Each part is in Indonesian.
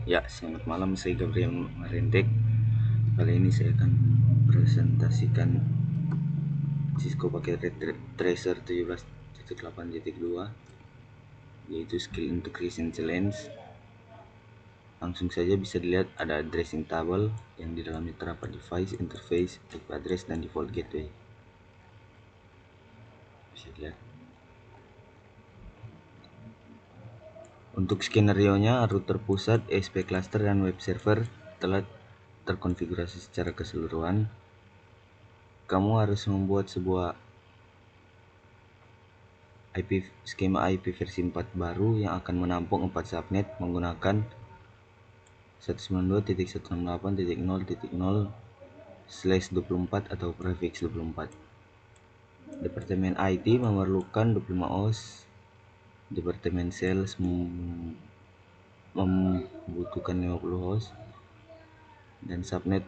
Ya, selamat malam, saya Gabriel Marendek. Kali ini saya akan presentasikan Cisco pakai Tracer 17.8.2, yaitu skill integration challenge. Langsung saja bisa dilihat ada addressing table yang di dalamnya terdapat device, interface, IP address, dan default gateway. Bisa dilihat. Untuk skenario-nya, router pusat, ESP cluster, dan web server telah terkonfigurasi secara keseluruhan. Kamu harus membuat sebuah skema IP versi 4 baru yang akan menampung 4 subnet menggunakan 192.168.0.0/24 atau prefix 24. Departemen IT memerlukan 25 OS, Departemen Sales membutuhkan 50 host, dan subnet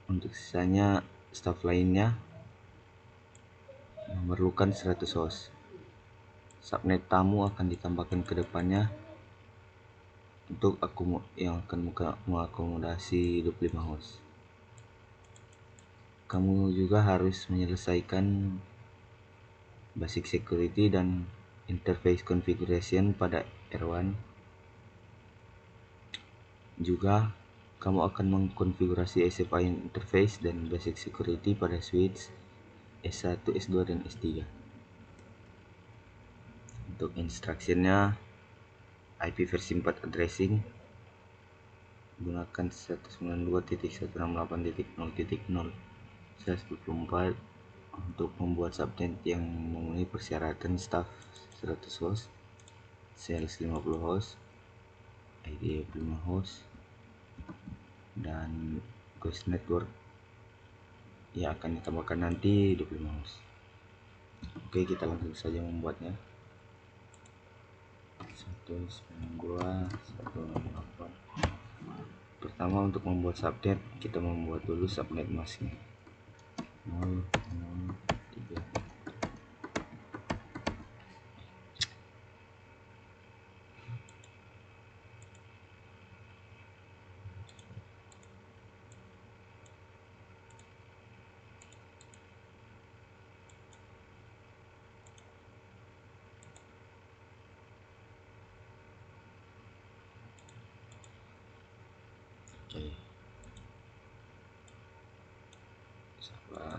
untuk sisanya staff lainnya memerlukan 100 host. Subnet tamu akan ditambahkan ke depannya untuk yang akan mengakomodasi 25 host. Kamu juga harus menyelesaikan basic security dan interface configuration pada R1. Juga kamu akan mengkonfigurasi SFI interface dan basic security pada switch S1, S2, dan S3. Untuk instructionnya, IP versi 4 addressing gunakan 192.168.0.0/24 untuk membuat subnet yang memenuhi persyaratan staff 100 host, sales 50 host, ID 5 host, dan ghost network yang akan ditambahkan nanti 25 host. Oke, kita langsung saja membuatnya. 192.168. Pertama, untuk membuat subnet, kita membuat dulu subnet masknya 003. Oke, sabar.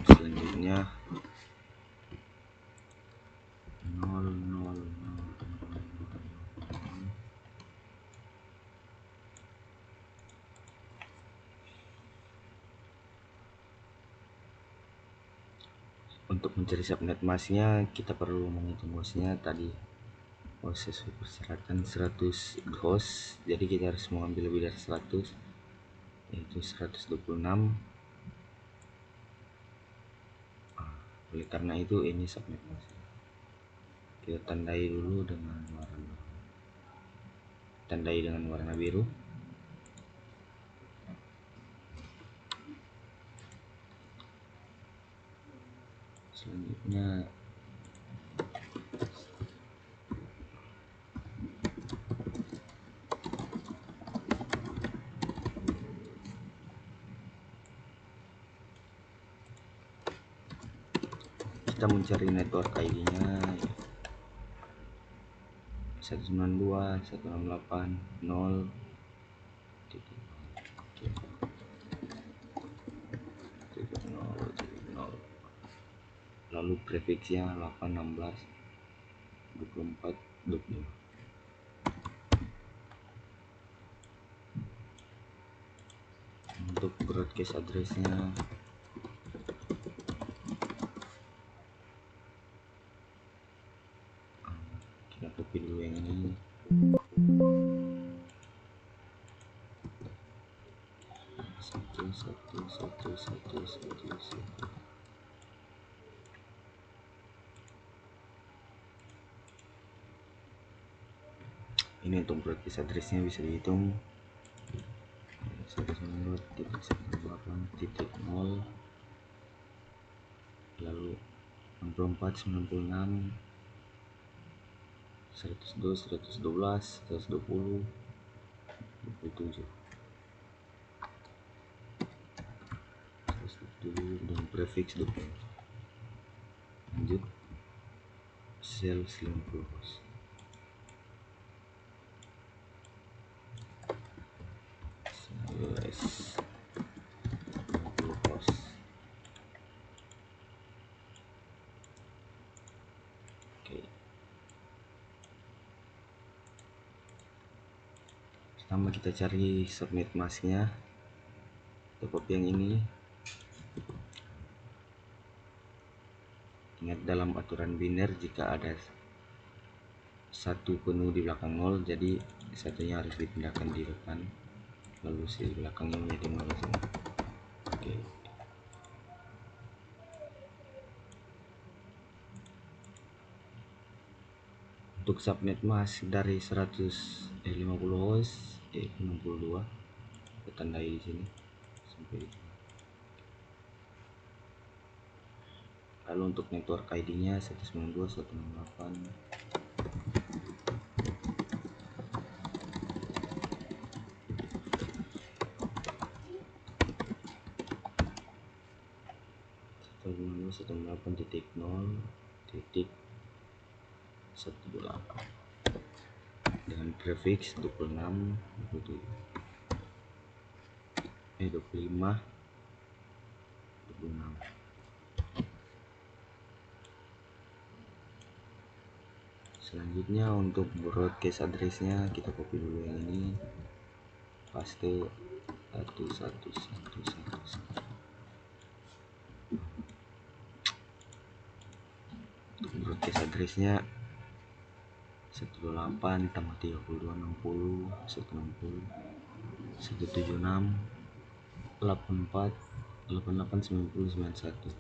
Selanjutnya 000. Untuk mencari subnet masknya, kita perlu menghitung hostnya tadi. Sesuai persyaratan 100 host, jadi kita harus mengambil lebih dari 100, yaitu 126. Oleh karena itu ini subnet mask. Kita tandai dengan warna biru. Selanjutnya kita mencari network ID-nya 192.168.0. Lalu prefixnya 816.24.25. Untuk broadcast addressnya copy dulu yang ini. Satu. Ini untuk broadcast addressnya bisa dihitung 192.168.0, lalu 64, 96, 102, 112, 120, 27, 127 dan prefix 20. Lanjut sel 50 host. Yes. 50 host. Oke. Pertama kita cari subnet masknya. Kita copy yang ini. Ingat dalam aturan biner jika ada satu penuh di belakang 0, jadi satunya harus dipindahkan di depan, lalu si belakangnya menjadi 0 sini. Oke. Untuk subnet mask dari 50 host 62 kita tandai di sini sampai di sini. Lalu untuk network ID-nya 192.168. titik 128 dengan prefix 26, 27, 25, 26. Selanjutnya untuk broadcast addressnya kita copy dulu yang ini, paste 11111. Untuk broadcast addressnya 128 tambah 32 60 160 176 84 88 90 91.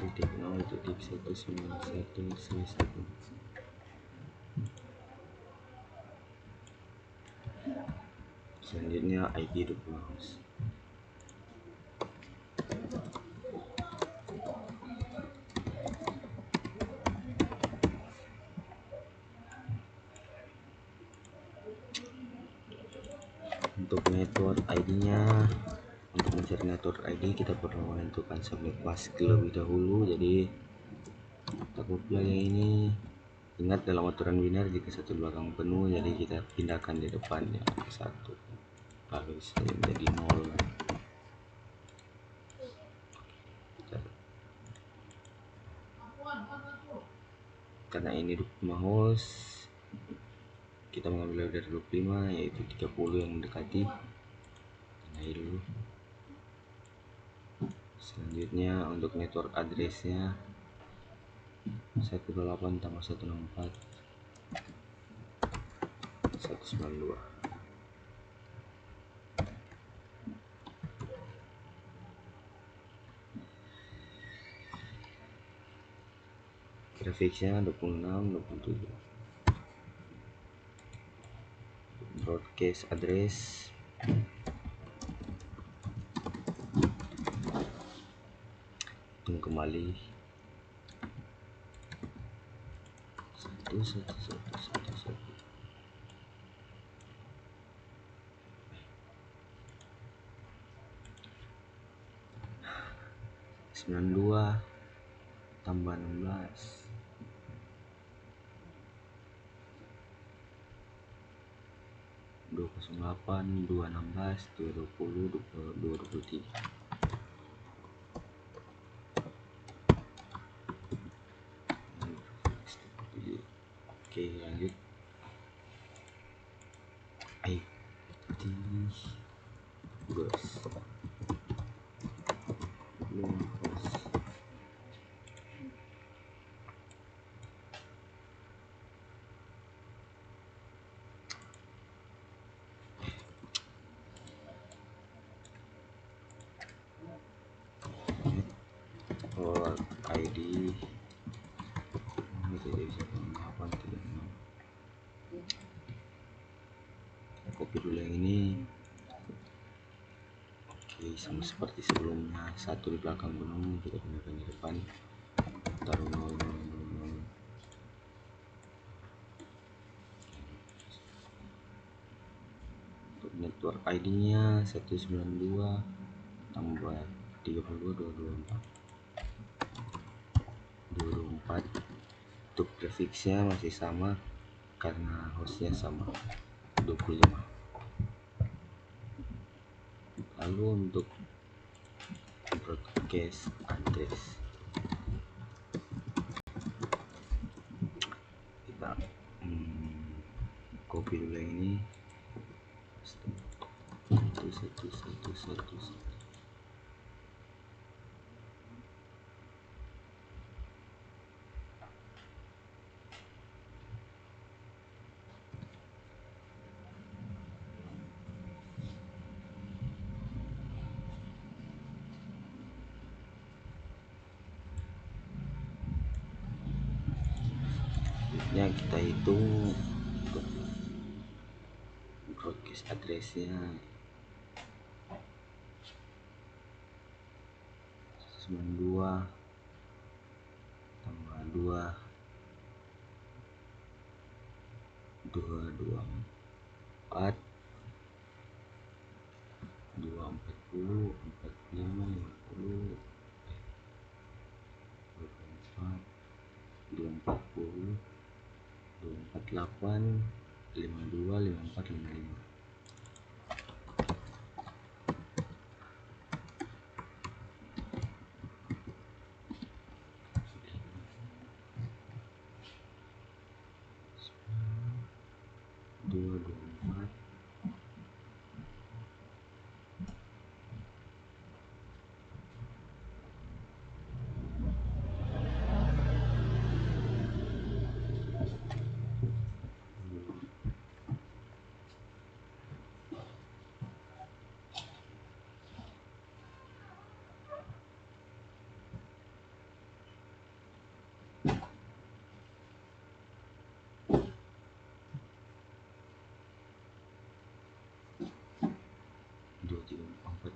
Titik 0 titik 191 selanjutnya ID 20 host. Untuk network ID-nya, untuk mencari network ID kita perlu menentukan subnet mask terlebih dahulu. Jadi kita copy yang ini. Ingat dalam aturan biner jika satu belakang penuh, jadi kita pindahkan di depannya ke 1, lalu saya menjadi 0. Karena ini 25 host, kita mengambil dari 25 yaitu 30 yang mendekati. Tandai dulu. Selanjutnya untuk network addressnya 128 tambah 164 192. Prefixnya 26 27. Broadcast address hitung kembali 11111 92 tambah 16 208 216 220 223. Oke, lanjut. ID bus copy dulu yang ini. Oke, sama seperti sebelumnya, satu di belakang gunung kita pindahkan di depan, taruh 0, 0, 0, 0. Untuk network ID nya 192 tambah 32 224 224. Untuk prefixnya masih sama karena hostnya sama 25. Lalu untuk broadcast address kita copy dulu yang ini, 111111. Selanjutnya kita hitung untuk broadcast addressnya 192 tambah 2 224 240 45 50 24 240 248 52 54 55. Dua empat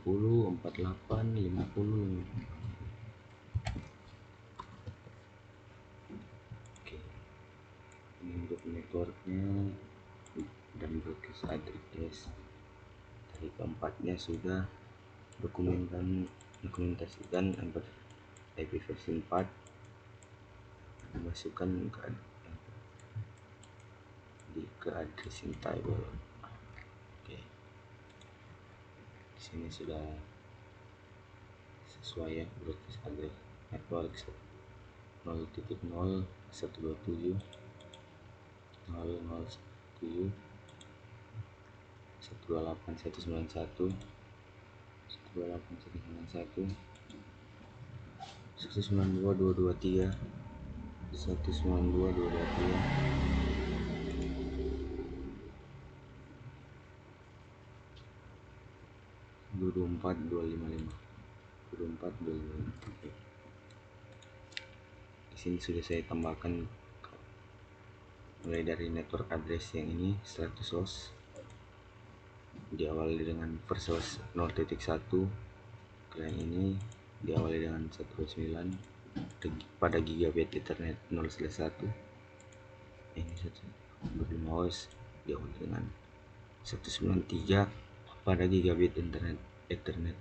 40 48 50. Oke, ini untuk networknya dan broadcast address. Dari keempatnya sudah dokumentasikan IPv4 dimasukkan ke addressing table. Oke, di sini sudah sesuai ya broadcast address network 0.0 127 0017 128 191 128 191 192 223 192 223 224 255 224 255. Oke. Di sini sudah saya tambahkan mulai dari network address yang ini 100 host diawali dengan first host 0.1, klien ini diawali dengan 129 pada gigabit ethernet 0/1. Ini 125 host diawali dengan 193 pada gigabit internet ethernet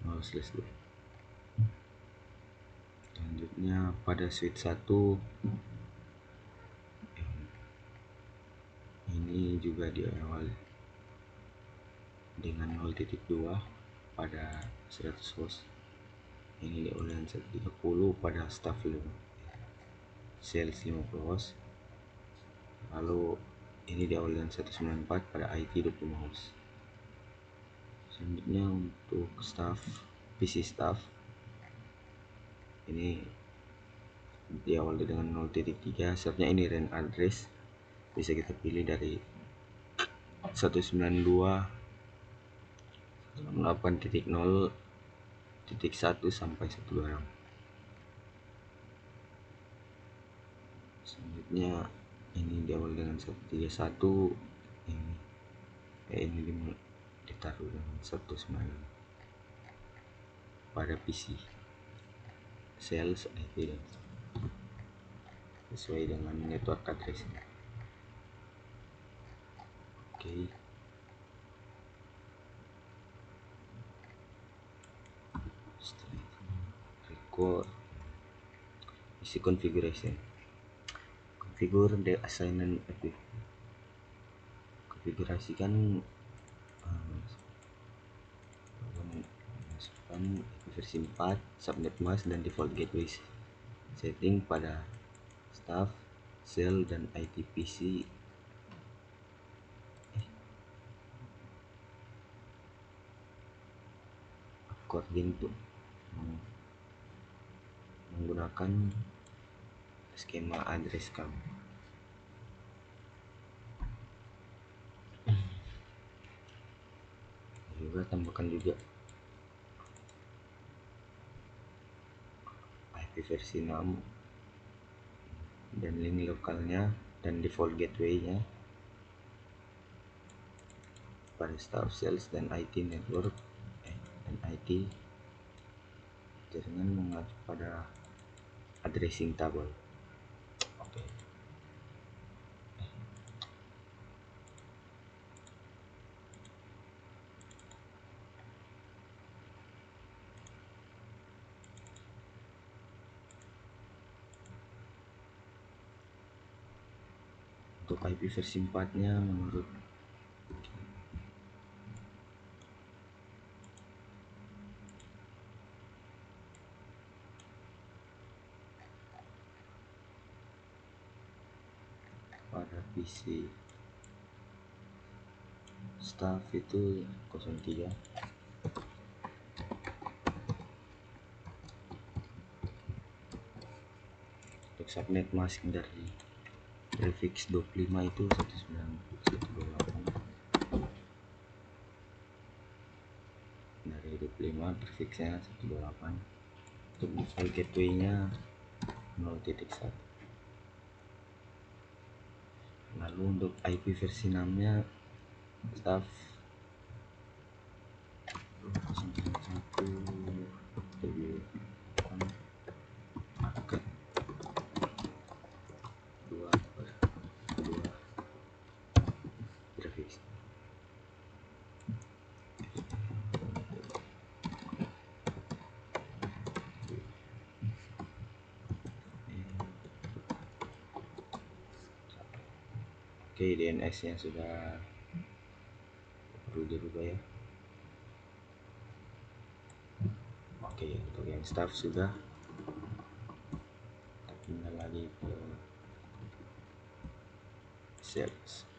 0/2. Selanjutnya pada switch 1 ini juga diawali dengan 0.2 pada 100 host. Ini diawali dengan 130 pada staff sales 50 host. Lalu ini diawali dengan 194 pada IT 25 host. Selanjutnya untuk PC staff ini diawali dengan 0.3. Selanjutnya ini RAN address, bisa kita pilih dari 192.168.0.1 sampai 126. Selanjutnya ini diawali dengan 131, ini ini ditaruh dengan satu semalam pada PC sales IP dan sesuai dengan network address-nya. Oke. Setelah itu record isi configuration, configure the assignment IP, konfigurasikan masukkan versi 4 subnet mask dan default gateway setting pada staff, cell, dan ITPC according to menggunakan skema address kamu. Juga tambahkan juga IP versi 6 dan link lokalnya dan default gateway-nya pada staff, sales, dan IT network dan IT jaringan mengacu pada addressing table. Oke. Untuk IP versi 4-nya menurut pada PC staff itu 03. Untuk subnet mask dari prefix 25 itu 128. Dari 25 prefixnya 128. Untuk default gateway-nya 0.1. Lalu untuk IP versi 6-nya staff 0.1 akad 2/2 prefix. Oke, DNS-nya sudah perlu dirubah ya. Oke, untuk yang staff sudah. Tinggal lagi ke sales.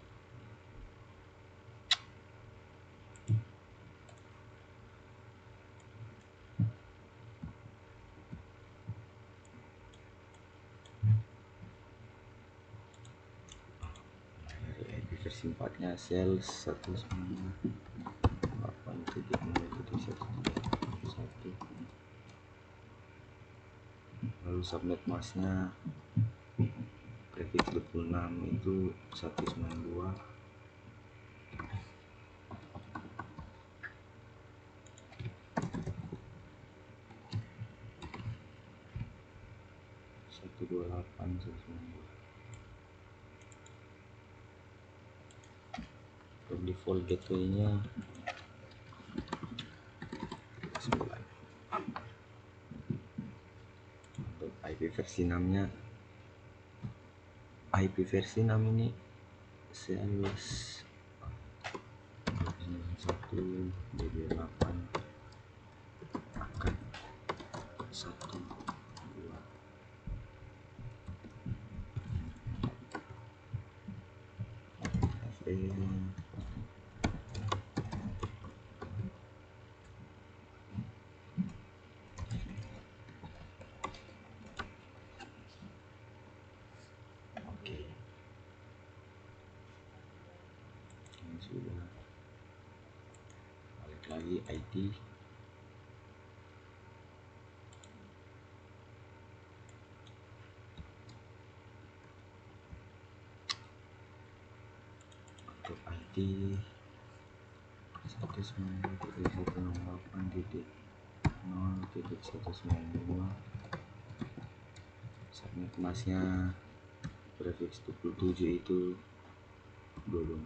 Dari IP versi 4-nya sales 198.0.1. Lalu subnet masknya prefix 26 itu 192. Untuk default gateway-nya 9. Untuk IP versi 6-nya IP versi 6 ini sales 1 DB8 akan 1 2 FM. Oke, ini sudah. Balik lagi ID. Untuk ID 192.168.0.192. Subnet masnya prefix 27 itu 24.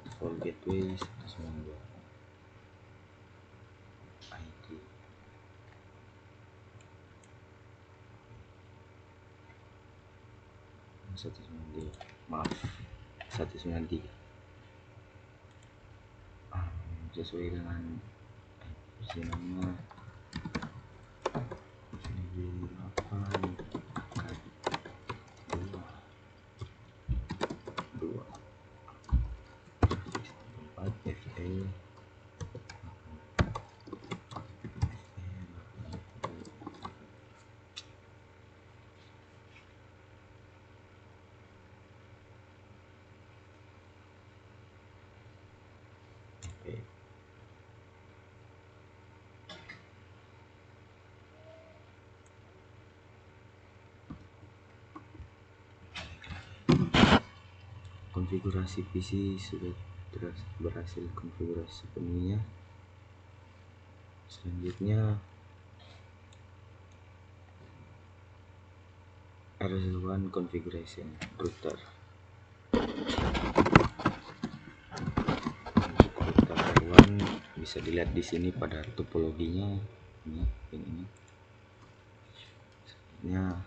Default gateway 192. ID 193. Maaf, 193. Sesuai dengan versi nama konfigurasi PC sudah berhasil konfigurasi sepenuhnya. Selanjutnya R1 configuration router. Router R1 bisa dilihat di sini pada topologinya ini. Selanjutnya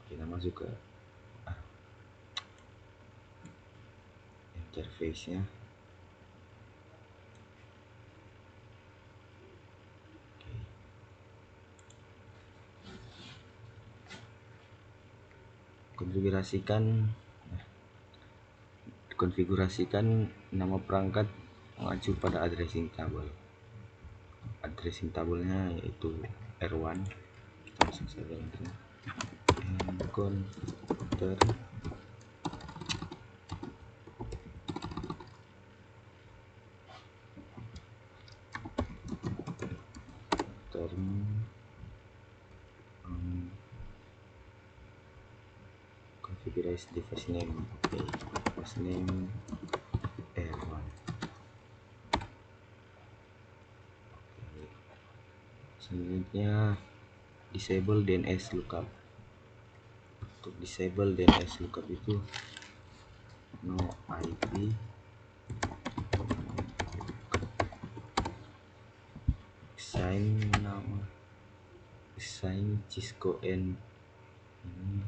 kita masuk ke interface-nya. Konfigurasikan nama perangkat mengacu pada addressing table. Addressing tabelnya yaitu R1. Kita masuk saja langsung converter configure device name. Device name R1. Selanjutnya disable DNS lookup. Untuk disable DNS lookup itu no IP assign Cisco N ini.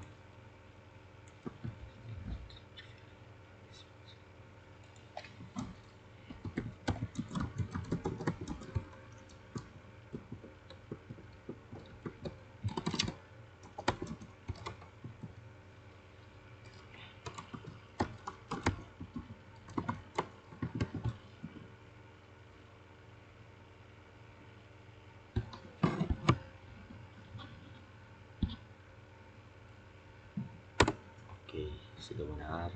Oke, sudah benar.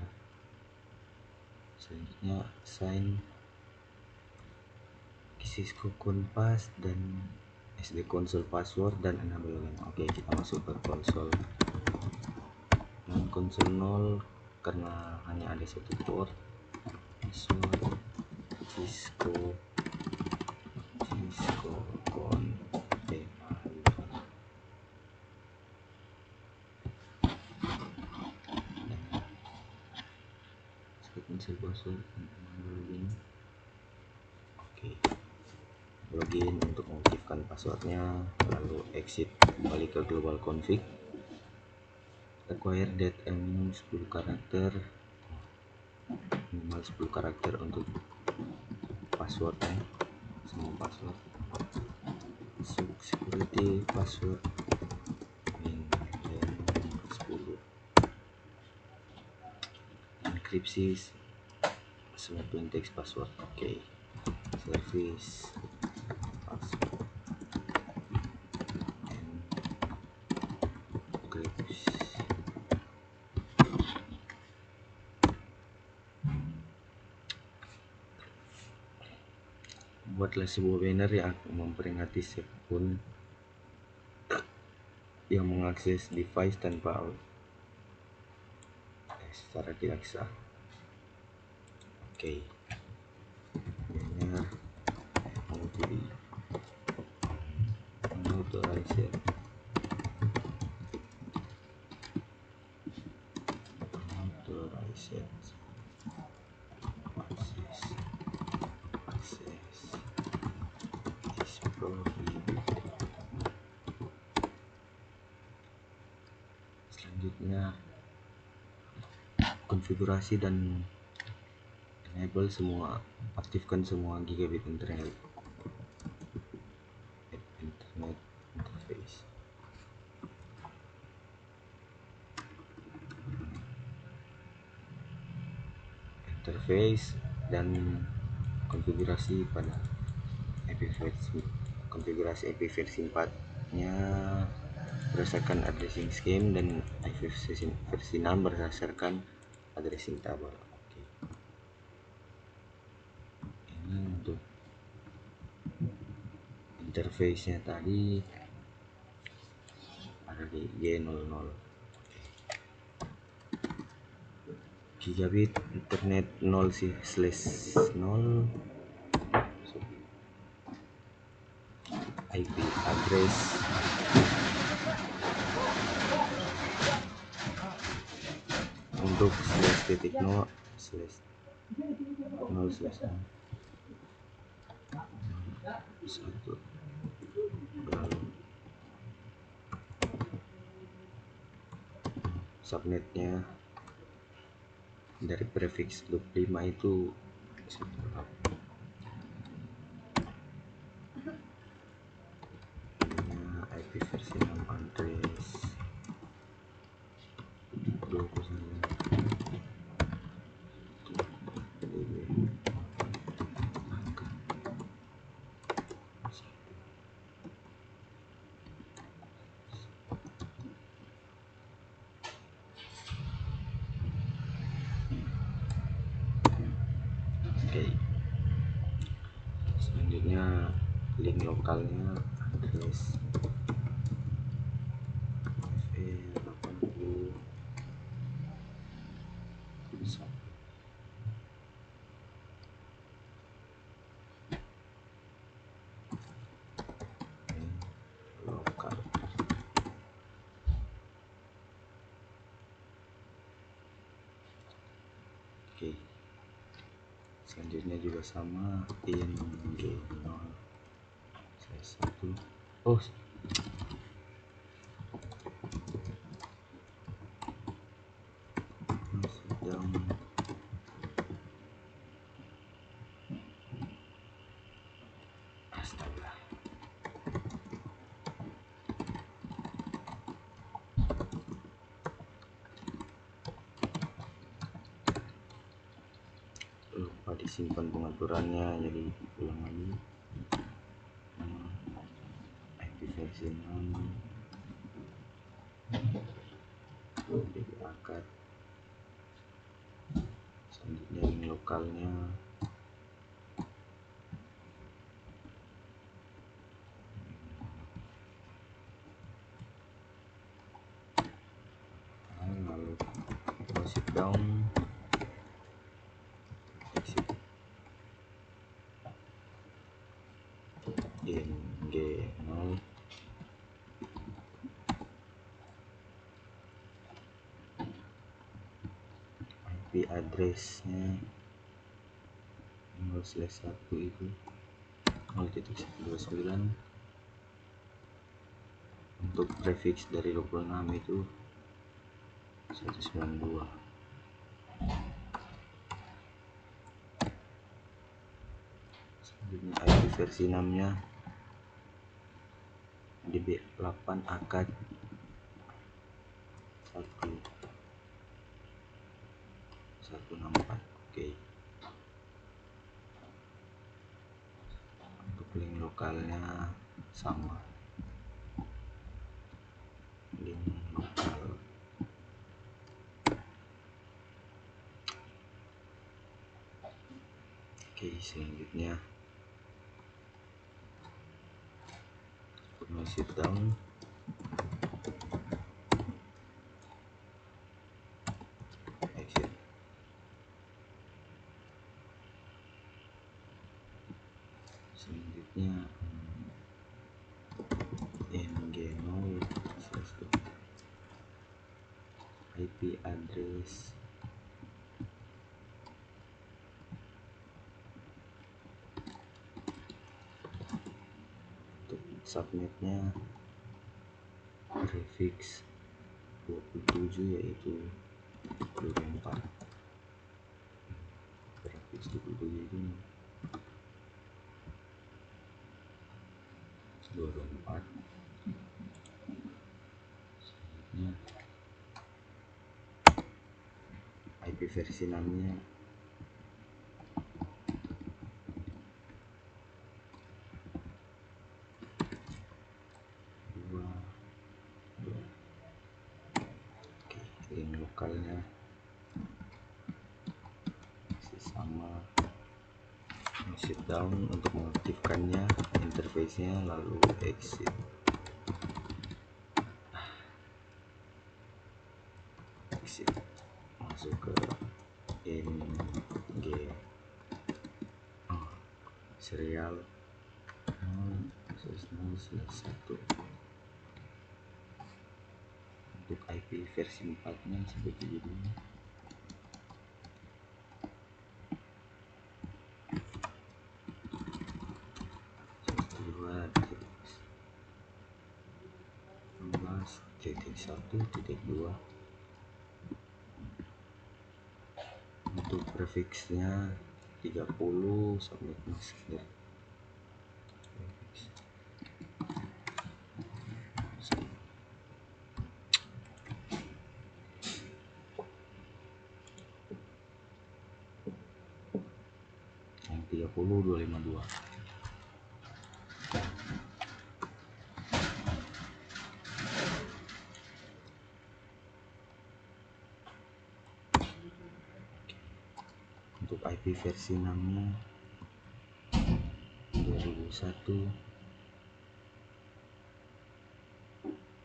Selanjutnya assign Cisco Compass dan SD console password dan enable login. Oke, kita masuk ke console. Console 0 karena hanya ada satu port. Password Cisco con console password login. Oke, login untuk mengaktifkan passwordnya, lalu exit, kembali ke global config. Require date minimum 10 karakter, minimal 10 karakter untuk passwordnya, semua password. Security password min 10. Enkripsi semua plain text password. Oke. Service password enkripsi. Buatlah sebuah banner yang memperingati siapapun yang mengakses device tanpa secara tidak sah. Oke, benar. Authorizer access is prohibited. Selanjutnya konfigurasi dan enable semua, aktifkan semua gigabit internet interface. Dan konfigurasi pada IP versi, konfigurasi IP versi 4 nya berdasarkan addressing scheme dan IP versi 6 berdasarkan addressing table. Oke. Ini untuk interface nya tadi ada di G00. Gigabit internet 0/0 IP address untuk /0/0/0 1 subnetnya dari prefix 25 itu IP versi 6 address 29 Oke. Selanjutnya link lokalnya address FE80 lokal. Oke. Selanjutnya juga sama in G0/1. Oh, sedang astaga. Lupa disimpan pengaturannya, jadi ulang lagi. IP versi 6 jadi akad. Selanjutnya link lokalnya lalu close it down, exit in G0 IP addressnya 0/1 itu 0.129. Untuk prefix dari 26 itu 192. Selanjutnya IP versi 6 nya DB8 akad 164. Oke. Untuk link lokalnya sama, link lokal. Oke, selanjutnya close it down, exit Selanjutnya ng0 IP address untuk subnetnya prefix 27 yaitu 24. Prefix 27 itu 24. Selanjutnya IP versi 6 nya 2. Oke, link lokalnya masih sama. Shut down untuk mengaktifkannya, interface-nya, lalu exit. Masuk ke ng serial 0/0/1. Untuk IP versi 4 nya seperti ini. Titik 1.2. Untuk prefixnya 30 subnet masker. Yang 30 252. Untuk IP versi 6 nya 2001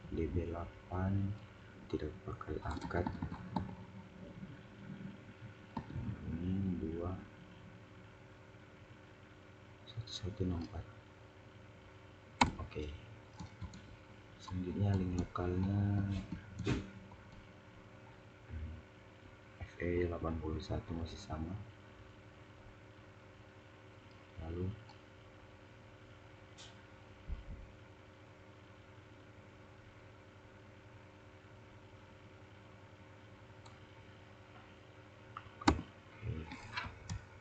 DB8 tidak pakai akad. Ini 21164. Oke. Selanjutnya link lokalnya FE81 masih sama. Lalu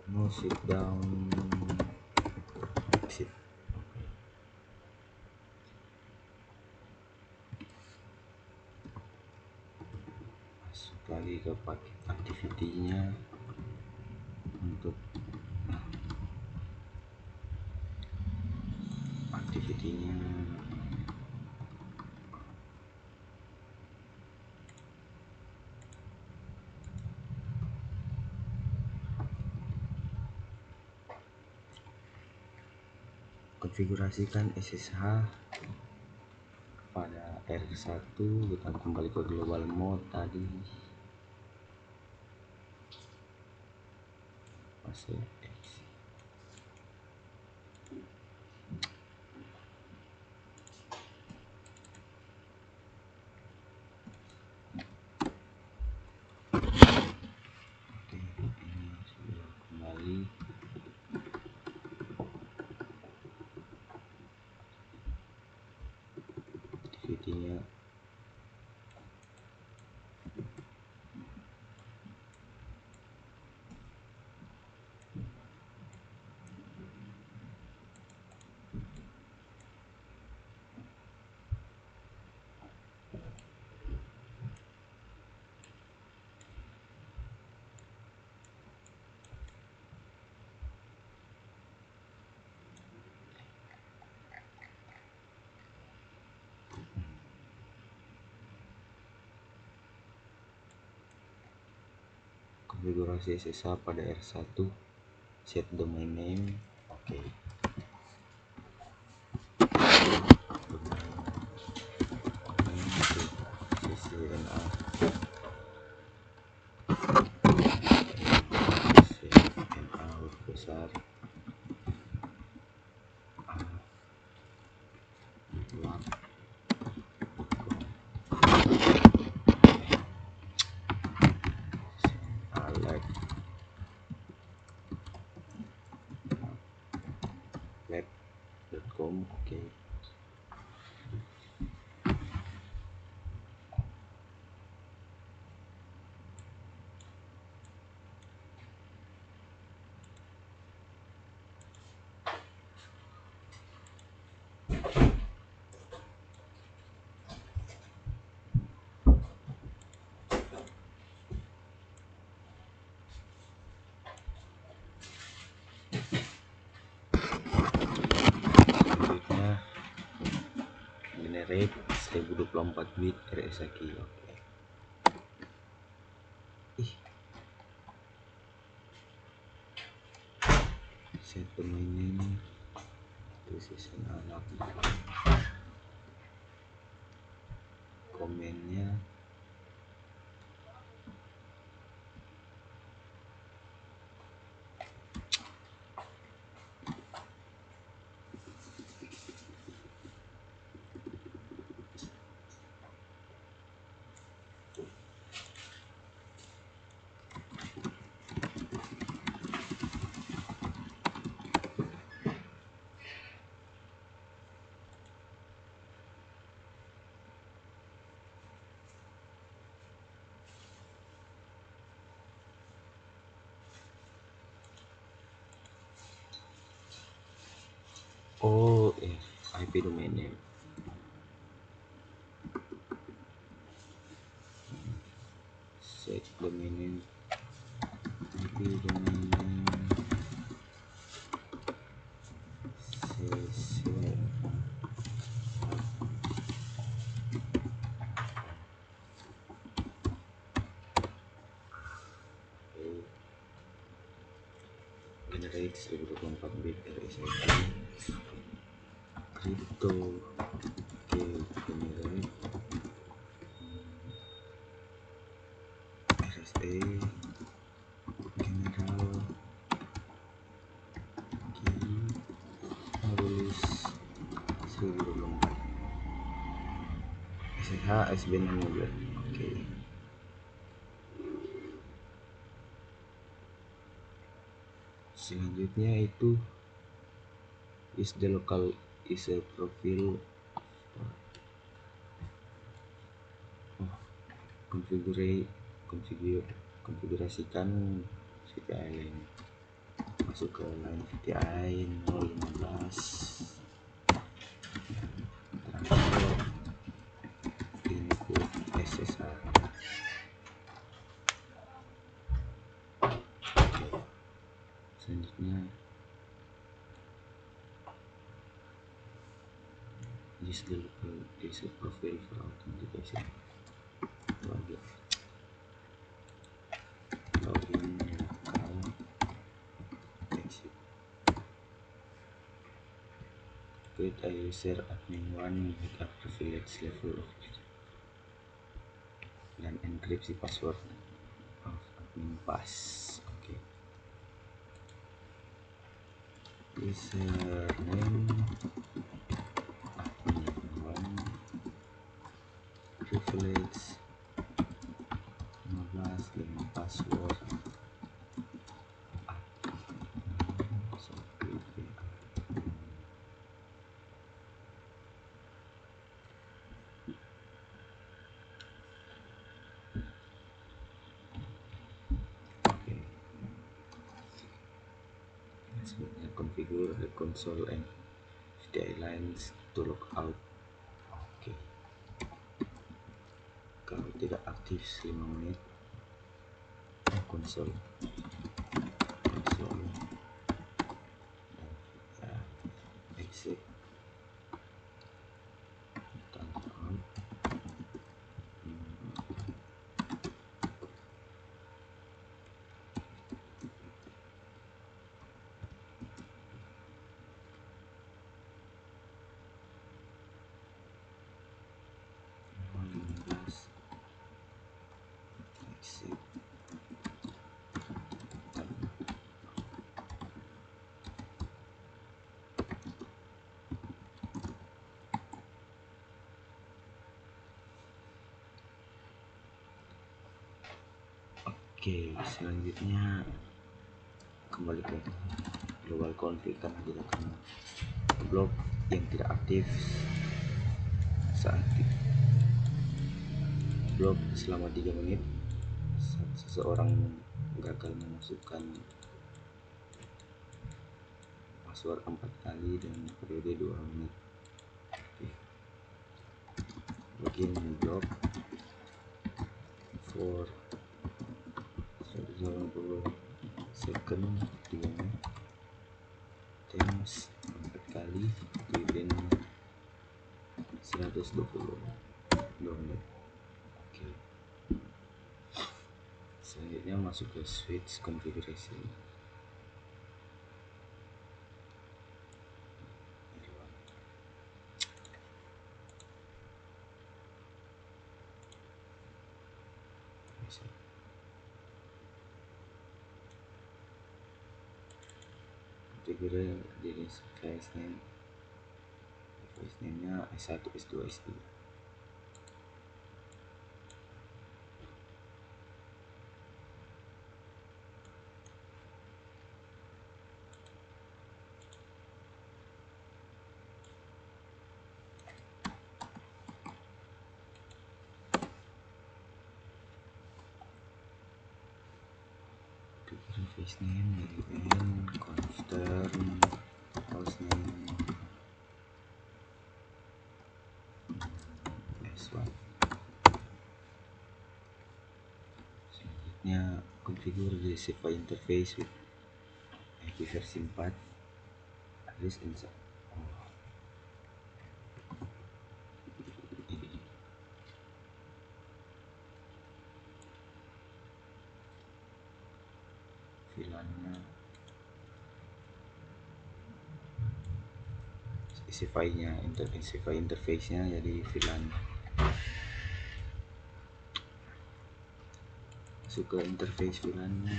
no sit down exit. Masuk lagi ke paket activity-nya. Untuk activity-nya konfigurasikan SSH pada R1. Kita kembali ke global mode tadi, masuk exit. Oke, ini sudah kembali. Activity-nya konfigurasi SSH pada R1, set domain name. Oke. CCNA huruf besar. confirm. Oke. Selanjutnya generate 1024 bit RSA-key. Oke. Set domain name, precision alat, komennya IP domain name. Set domain name, IP domain name, cc. Generate 1024 bit RSA-key. Crypto. Oke, generate RSA general key release 1024 SH SB16. Oke. Selanjutnya itu is the local user profile. Konfigurasikan VPI line. Masuk ke line VPI 015, transfer input SSH. Selanjutnya use the local user profile for authentication. Login local exit. Create a user admin 1 with a privilege level of dan enkripsi password of admin pass. Oke. Username admin 1, privilege 15 dengan password configure the console and VDI lines to log out. Oke. Kalau tidak aktif 5 menit, konsol dan exit timeout. Exit. Oke, selanjutnya kembali ke global config karena kita akan blok yang tidak aktif saat blok selama 3 menit. Seseorang gagal memasukkan password 4 kali dan periode 2 menit. Begin blok for 180 second 3 menit times 4 kali within 120 menit. Oke. Selanjutnya masuk ke switch configuration. Configure device name nya S1 S2 S3. Device name DN confirm host name S1. Selanjutnya configure the SFI interface with IP versi 4 address insert. VLAN-nya SFI-nya SFI interface-nya jadi VLAN. Masuk ke interface VLAN-nya.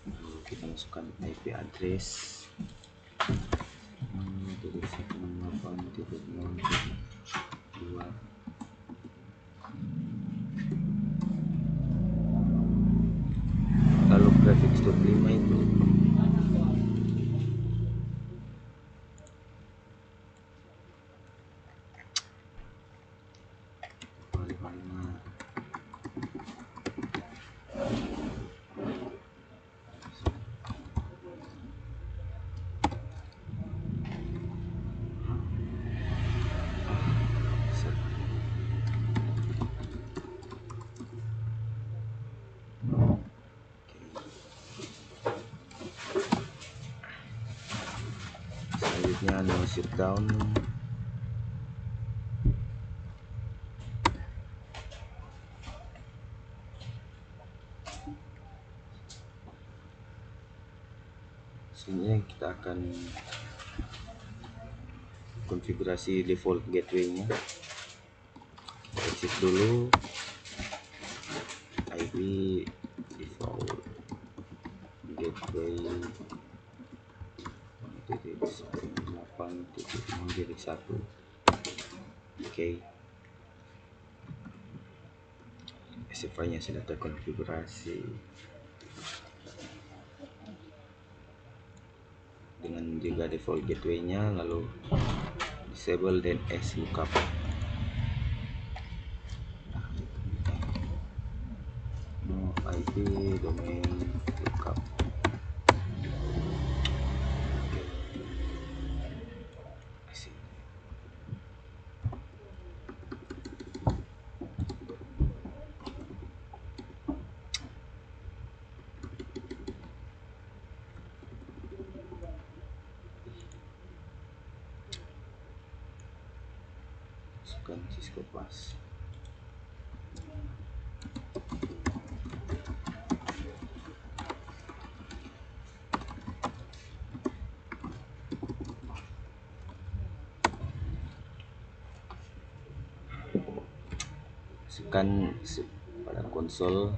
Lalu kita masukkan IP address 0.168.0.2. Lalu prefix 25 itu selanjutnya no shutdown. Selanjutnya kita akan konfigurasi default gateway-nya. Exit dulu, IP default gateway 1.8.0.1. Oke. SFI-nya sudah terkonfigurasi dengan juga default gateway-nya, lalu disable dan S lookup. No IP domain lookup. Masukkan Cisco Pass. Masukkan pada konsol.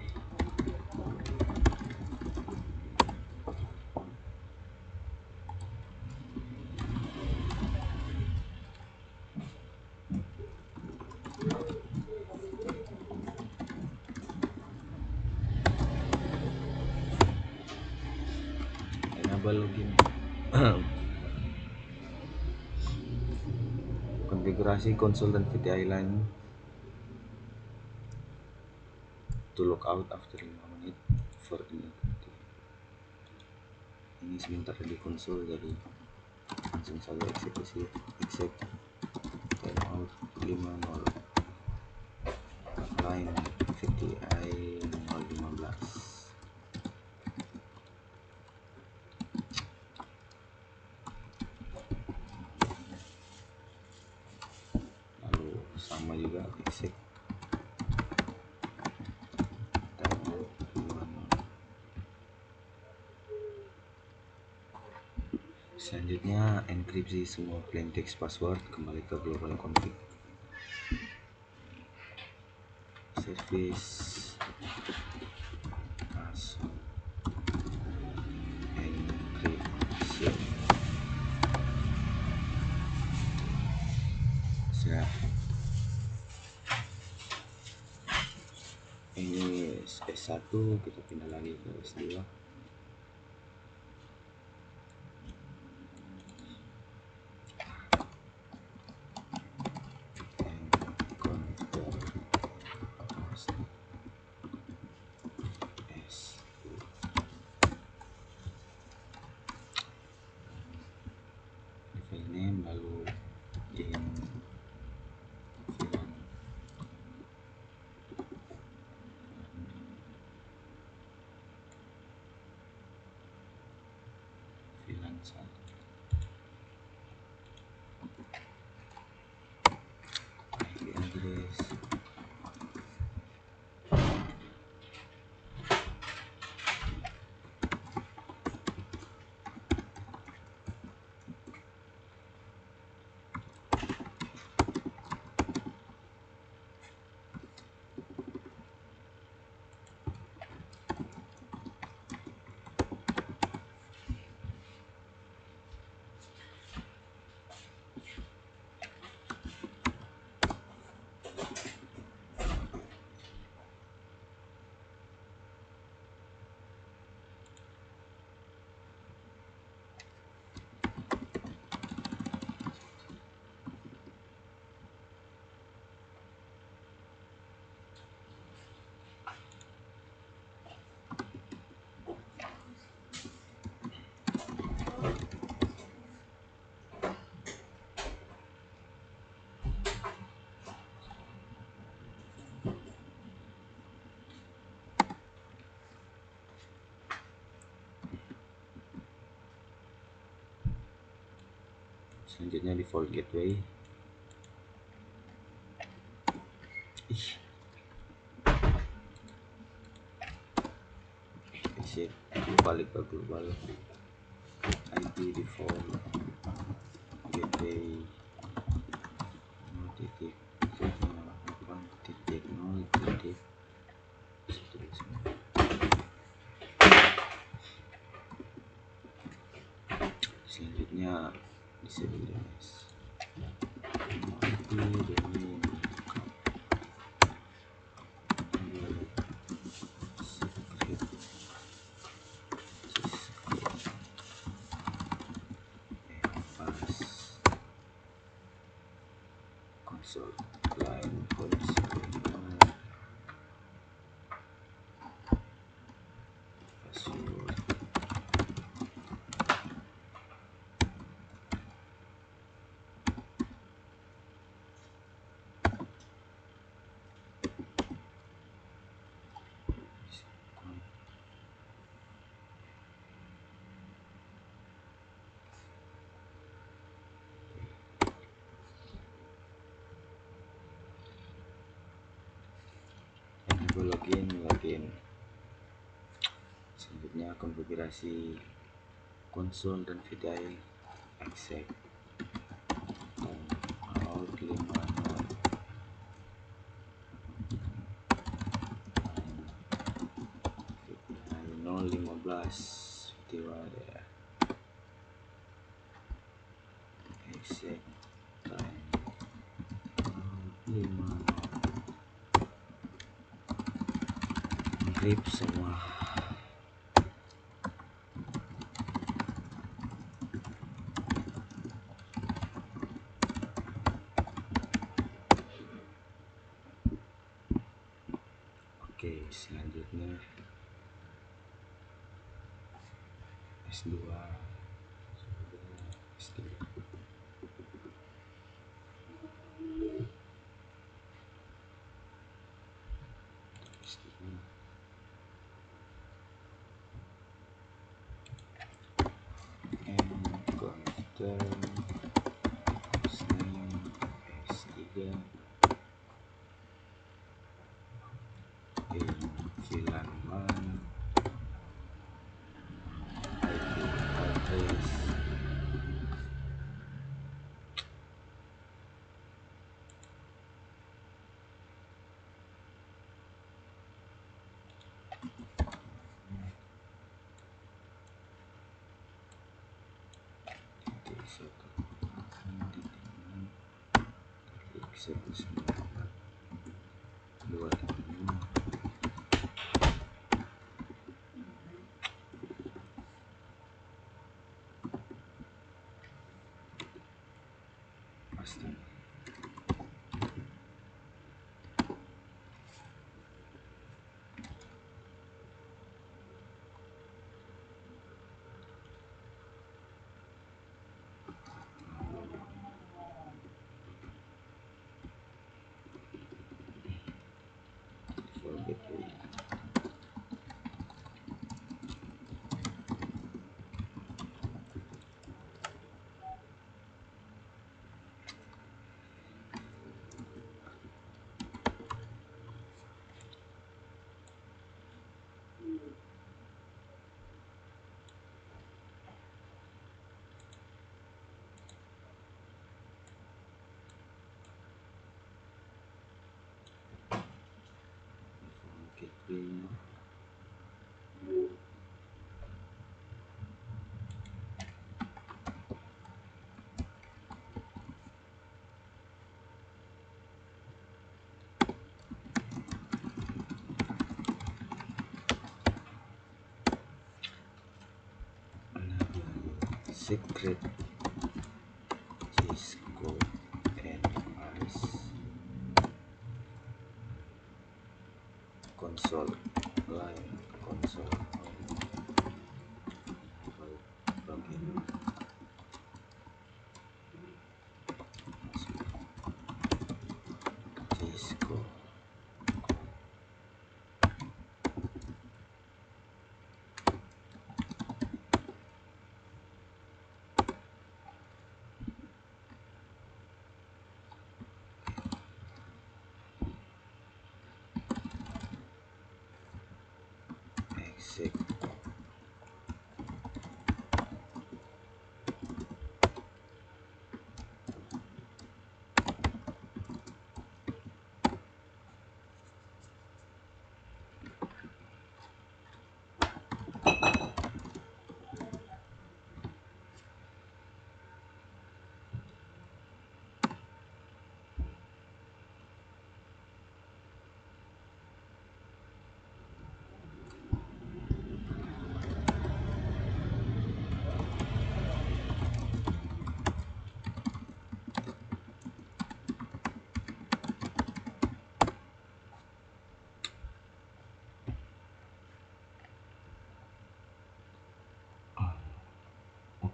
coba login. Konfigurasi konsol dan VDI lain to log out after 5 menit for inactivity. Ini sebentar di konsol, jadi langsung saja eksekusi exec timeout 50 line VDI 015. Lalu sama juga exec timeout 50. Selanjutnya enkripsi semua plain text password, kembali ke global config. Service password encryption. Siap. Ini S1, kita pindah lagi ke S2. File name, lalu in VLAN 1. IP address. Selanjutnya default gateway. Exit, balik ke global. IP default gateway 0.0.0.1. Selanjutnya disable DNS. IP domain console line console password. Login. Selanjutnya konfigurasi konsol dan VDI exec out 50 015 VDI ya. Exec time 50 encrypt semua. Oke, selanjutnya S2 sudah S3 S3 and constant name S3 in VLAN 1 IP address titik 1.6.1.9.256 pasti. For gateway gateway secret Cisco NS console line console login Cisco exec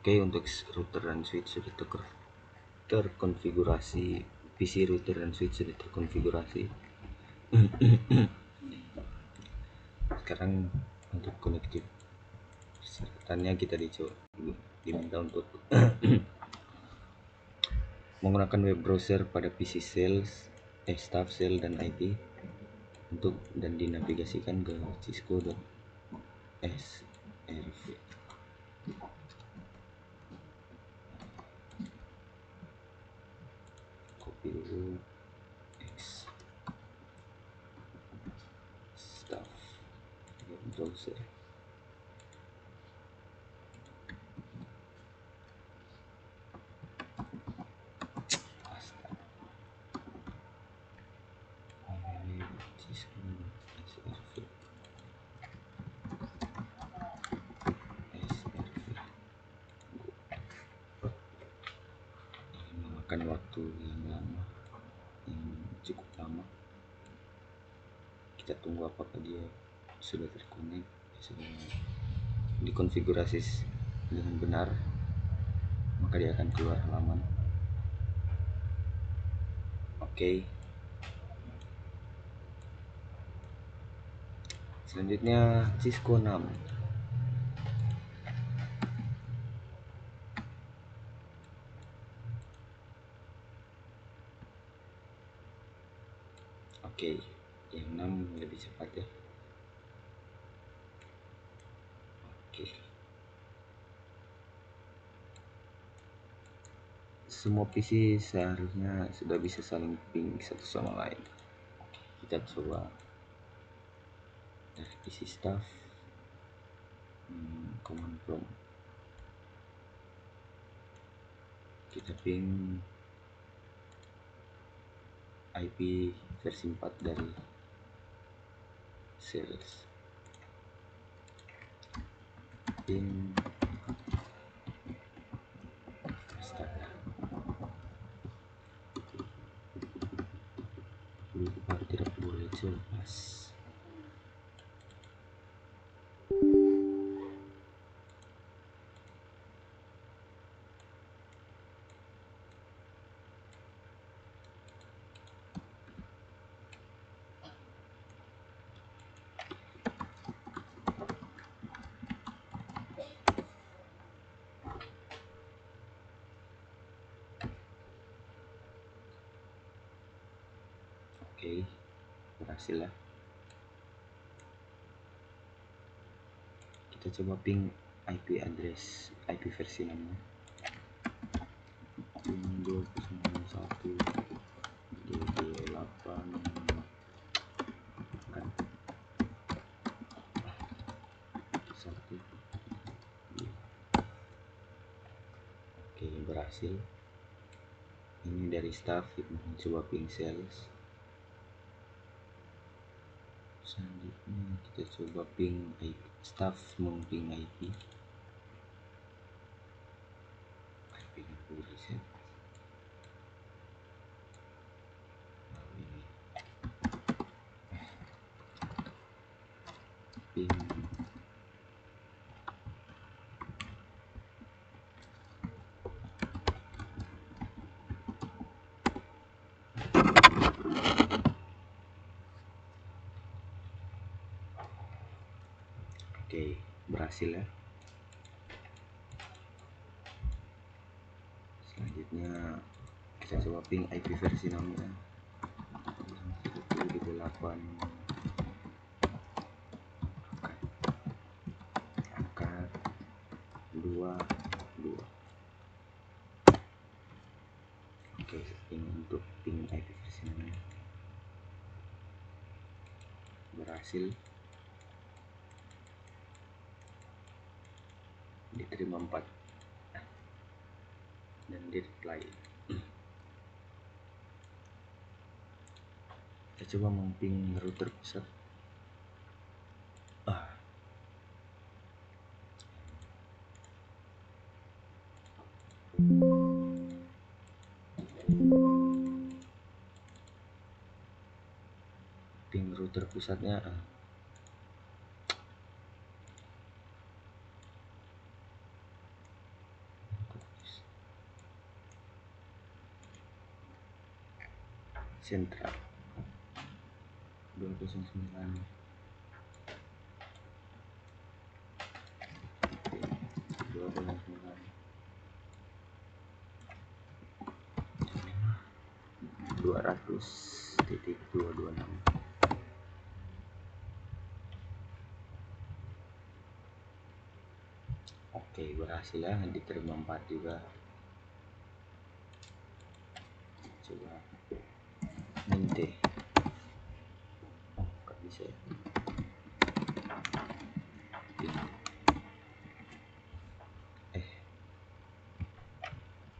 Oke, untuk router dan switch sudah terkonfigurasi. PC router dan switch sudah terkonfigurasi. Sekarang untuk konektif persyaratannya kita diminta untuk menggunakan web browser pada PC staff cell dan IP dan dinavigasikan ke cisco.srv. Copy dulu X staff web browser. Memakan waktu yang cukup lama. kita tunggu apakah dia sudah terkonek, sudah dikonfigurasi dengan benar, maka dia akan keluar halaman. Oke. Selanjutnya Cisco 6. Oke, yang 6 lebih cepat ya. Oke. Semua PC seharusnya sudah bisa saling ping satu sama lain. Kita coba dari PC staff, command prompt, kita ping IP versi 4 dari sales, ping staff, lupa tidak boleh lepas. Oke, berhasil ya. Kita coba ping IP address, IP versi 6 nya. Ping 201 DD8 kan 1. Oke, berhasil. Ini dari staff, kita coba ping sales. Selanjutnya kita coba ping IP, staff meng-ping IP reset. Lalu ini ping Oke, berhasil ya. Selanjutnya kita coba ping IP versi 6 nya 128 angka 22. Oke, ini untuk ping IP versi 6 nya berhasil, diterima 4 dan di reply. Kita coba memping router pusat. Ping router pusatnya sentral 209 200.226. Oke, berhasil ya, diterima 4 juga. Coba nanti nggak bisa ya.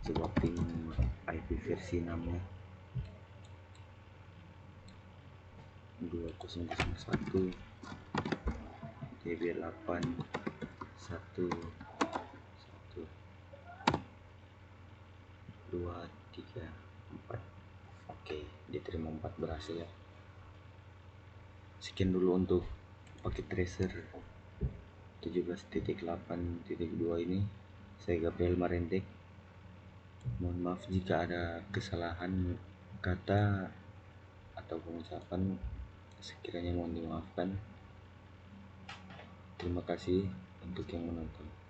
Coba ping IP versi 6 nya 2001 DB8 1 1 2 3 4. Oke, diterima 4, berhasil ya. Sekian dulu untuk paket tracer 17.8.2 ini. Saya Gabriel Marendek. Mohon maaf jika ada kesalahan kata atau pengucapan, sekiranya mohon dimaafkan. Terima kasih untuk yang menonton.